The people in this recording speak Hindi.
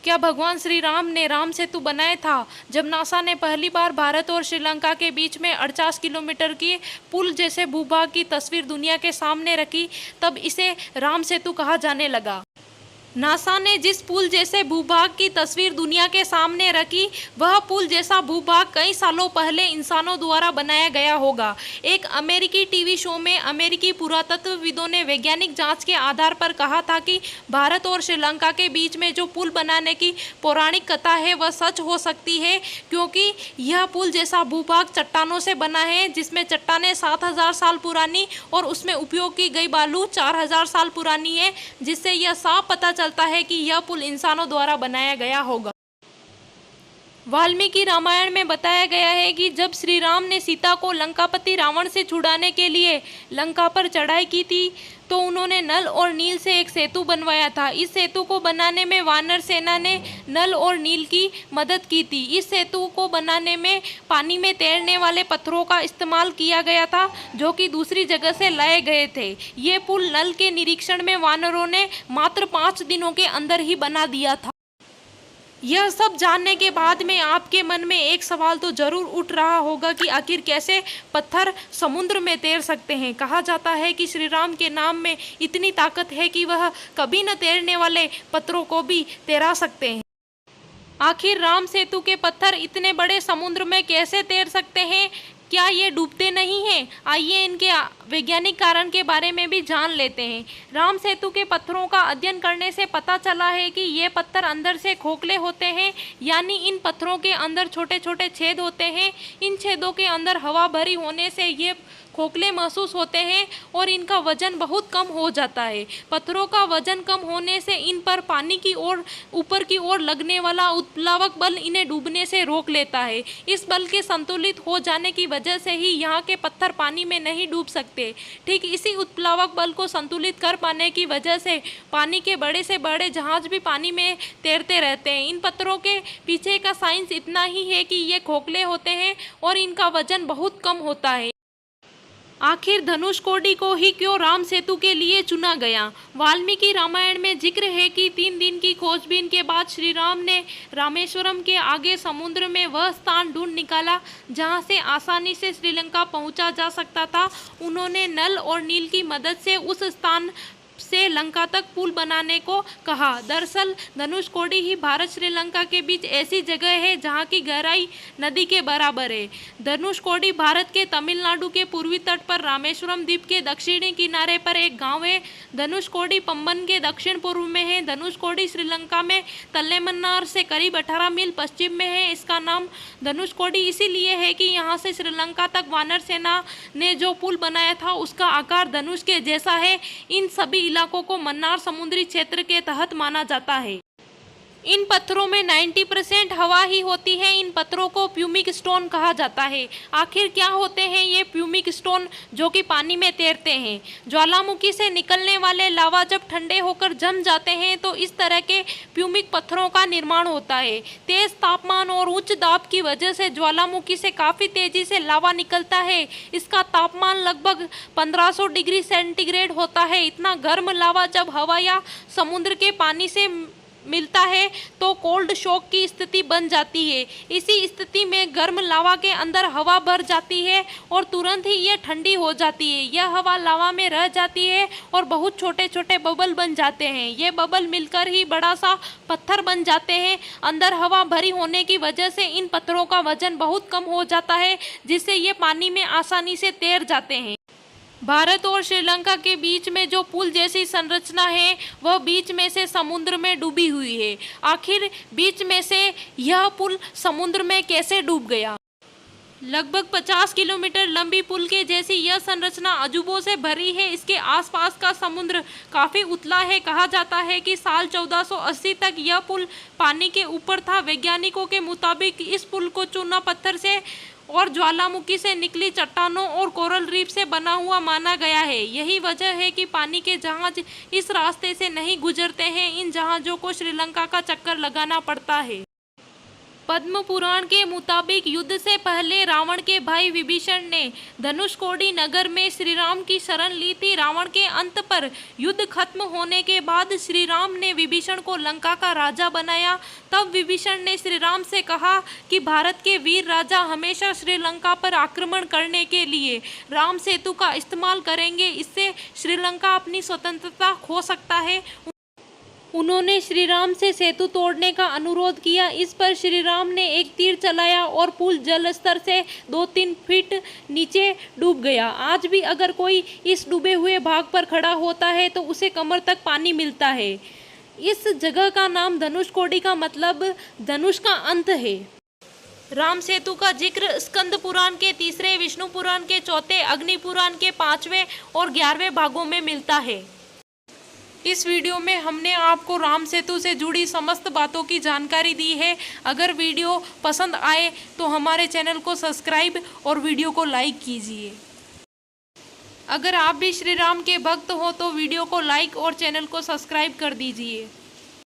क्या भगवान श्री राम ने राम सेतु बनाया था? जब नासा ने पहली बार भारत और श्रीलंका के बीच में 48 किलोमीटर की पुल जैसे भूभाग की तस्वीर दुनिया के सामने रखी, तब इसे राम सेतु कहा जाने लगा। नासा ने जिस पुल जैसे भूभाग की तस्वीर दुनिया के सामने रखी, वह पुल जैसा भूभाग कई सालों पहले इंसानों द्वारा बनाया गया होगा। एक अमेरिकी टीवी शो में अमेरिकी पुरातत्वविदों ने वैज्ञानिक जांच के आधार पर कहा था कि भारत और श्रीलंका के बीच में जो पुल बनाने की पौराणिक कथा है वह सच हो सकती है, क्योंकि यह पुल जैसा भूभाग चट्टानों से बना है, जिसमें चट्टानें 7000 साल पुरानी और उसमें उपयोग की गई बालू 4000 साल पुरानी है, जिससे यह साफ पता चलता है कि यह पुल इंसानों द्वारा बनाया गया होगा। वाल्मीकि रामायण में बताया गया है कि जब श्री राम ने सीता को लंकापति रावण से छुड़ाने के लिए लंका पर चढ़ाई की थी, तो उन्होंने नल और नील से एक सेतु बनवाया था। इस सेतु को बनाने में वानर सेना ने नल और नील की मदद की थी। इस सेतु को बनाने में पानी में तैरने वाले पत्थरों का इस्तेमाल किया गया था, जो कि दूसरी जगह से लाए गए थे। ये पुल नल के निरीक्षण में वानरों ने मात्र 5 दिनों के अंदर ही बना दिया था। यह सब जानने के बाद में आपके मन में एक सवाल तो जरूर उठ रहा होगा कि आखिर कैसे पत्थर समुद्र में तैर सकते हैं। कहा जाता है कि श्री राम के नाम में इतनी ताकत है कि वह कभी न तैरने वाले पत्थरों को भी तैरा सकते हैं। आखिर राम सेतु के पत्थर इतने बड़े समुद्र में कैसे तैर सकते हैं? क्या ये डूबते नहीं हैं? आइए इनके वैज्ञानिक कारण के बारे में भी जान लेते हैं। राम सेतु के पत्थरों का अध्ययन करने से पता चला है कि ये पत्थर अंदर से खोखले होते हैं, यानी इन पत्थरों के अंदर छोटे छोटे छेद होते हैं। इन छेदों के अंदर हवा भरी होने से ये खोखले महसूस होते हैं और इनका वजन बहुत कम हो जाता है। पत्थरों का वजन कम होने से इन पर पानी की ओर ऊपर की ओर लगने वाला उत्प्लावक बल इन्हें डूबने से रोक लेता है। इस बल के संतुलित हो जाने की वजह से ही यहाँ के पत्थर पानी में नहीं डूब सकते। ठीक इसी उत्प्लावक बल को संतुलित कर पाने की वजह से पानी के बड़े से बड़े जहाज भी पानी में तैरते रहते हैं। इन पत्थरों के पीछे का साइंस इतना ही है कि ये खोखले होते हैं और इनका वजन बहुत कम होता है। आखिर धनुषकोडी को ही क्यों राम सेतु के लिए चुना गया? वाल्मीकि रामायण में जिक्र है कि 3 दिन की खोजबीन के बाद श्री राम ने रामेश्वरम के आगे समुद्र में वह स्थान ढूंढ निकाला जहां से आसानी से श्रीलंका पहुंचा जा सकता था। उन्होंने नल और नील की मदद से उस स्थान से लंका तक पुल बनाने को कहा। दरअसल धनुषकोडी ही भारत श्रीलंका के बीच ऐसी जगह है जहां की गहराई नदी के बराबर है। धनुषकोडी भारत के तमिलनाडु के पूर्वी तट पर रामेश्वरम द्वीप के दक्षिणी किनारे पर एक गांव है। धनुषकोडी पंबन के दक्षिण पूर्व में है। धनुषकोडी श्रीलंका में तल्लेमन्नार से करीब 18 मील पश्चिम में है। इसका नाम धनुषकोडी इसीलिए है कि यहाँ से श्रीलंका तक वानर सेना ने जो पुल बनाया था उसका आकार धनुष के जैसा है। इन सभी इलाकों को मन्नार समुद्री क्षेत्र के तहत माना जाता है। इन पत्थरों में 90% हवा ही होती है। इन पत्थरों को प्यूमिक स्टोन कहा जाता है। आखिर क्या होते हैं ये प्यूमिक स्टोन जो कि पानी में तैरते हैं? ज्वालामुखी से निकलने वाले लावा जब ठंडे होकर जम जाते हैं तो इस तरह के प्यूमिक पत्थरों का निर्माण होता है। तेज तापमान और उच्च दाब की वजह से ज्वालामुखी से काफ़ी तेजी से लावा निकलता है। इसका तापमान लगभग 1500 डिग्री सेंटीग्रेड होता है। इतना गर्म लावा जब हवा या समुद्र के पानी से मिलता है तो कोल्ड शॉक की स्थिति बन जाती है। इसी स्थिति में गर्म लावा के अंदर हवा भर जाती है और तुरंत ही यह ठंडी हो जाती है। यह हवा लावा में रह जाती है और बहुत छोटे छोटे बबल बन जाते हैं। ये बबल मिलकर ही बड़ा सा पत्थर बन जाते हैं। अंदर हवा भरी होने की वजह से इन पत्थरों का वजन बहुत कम हो जाता है, जिससे ये पानी में आसानी से तैर जाते हैं। भारत और श्रीलंका के बीच में जो पुल जैसी संरचना है वह बीच में से समुद्र में डूबी हुई है। आखिर बीच में से यह पुल समुद्र में कैसे डूब गया? लगभग 50 किलोमीटर लंबी पुल के जैसी यह संरचना अजूबों से भरी है। इसके आसपास का समुद्र काफ़ी उथला है। कहा जाता है कि साल 1480 तक यह पुल पानी के ऊपर था। वैज्ञानिकों के मुताबिक इस पुल को चूना पत्थर से और ज्वालामुखी से निकली चट्टानों और कोरल रीफ से बना हुआ माना गया है। यही वजह है कि पानी के जहाज इस रास्ते से नहीं गुजरते हैं। इन जहाज़ों को श्रीलंका का चक्कर लगाना पड़ता है। पद्म पुराण के मुताबिक युद्ध से पहले रावण के भाई विभीषण ने धनुषकोडी नगर में श्री राम की शरण ली थी। रावण के अंत पर युद्ध खत्म होने के बाद श्री राम ने विभीषण को लंका का राजा बनाया। तब विभीषण ने श्री राम से कहा कि भारत के वीर राजा हमेशा श्रीलंका पर आक्रमण करने के लिए राम सेतु का इस्तेमाल करेंगे, इससे श्रीलंका अपनी स्वतंत्रता खो सकता है। उन्होंने श्री राम से सेतु तोड़ने का अनुरोध किया। इस पर श्री राम ने एक तीर चलाया और पुल जल स्तर से 2-3 फीट नीचे डूब गया। आज भी अगर कोई इस डूबे हुए भाग पर खड़ा होता है तो उसे कमर तक पानी मिलता है। इस जगह का नाम धनुषकोडी का मतलब धनुष का अंत है। राम सेतु का जिक्र स्कंद पुराण के 3, विष्णु पुराण के 4, अग्नि पुराण के 5वें और 11वें भागों में मिलता है। इस वीडियो में हमने आपको राम सेतु से जुड़ी समस्त बातों की जानकारी दी है। अगर वीडियो पसंद आए तो हमारे चैनल को सब्सक्राइब और वीडियो को लाइक कीजिए। अगर आप भी श्री राम के भक्त हो तो वीडियो को लाइक और चैनल को सब्सक्राइब कर दीजिए।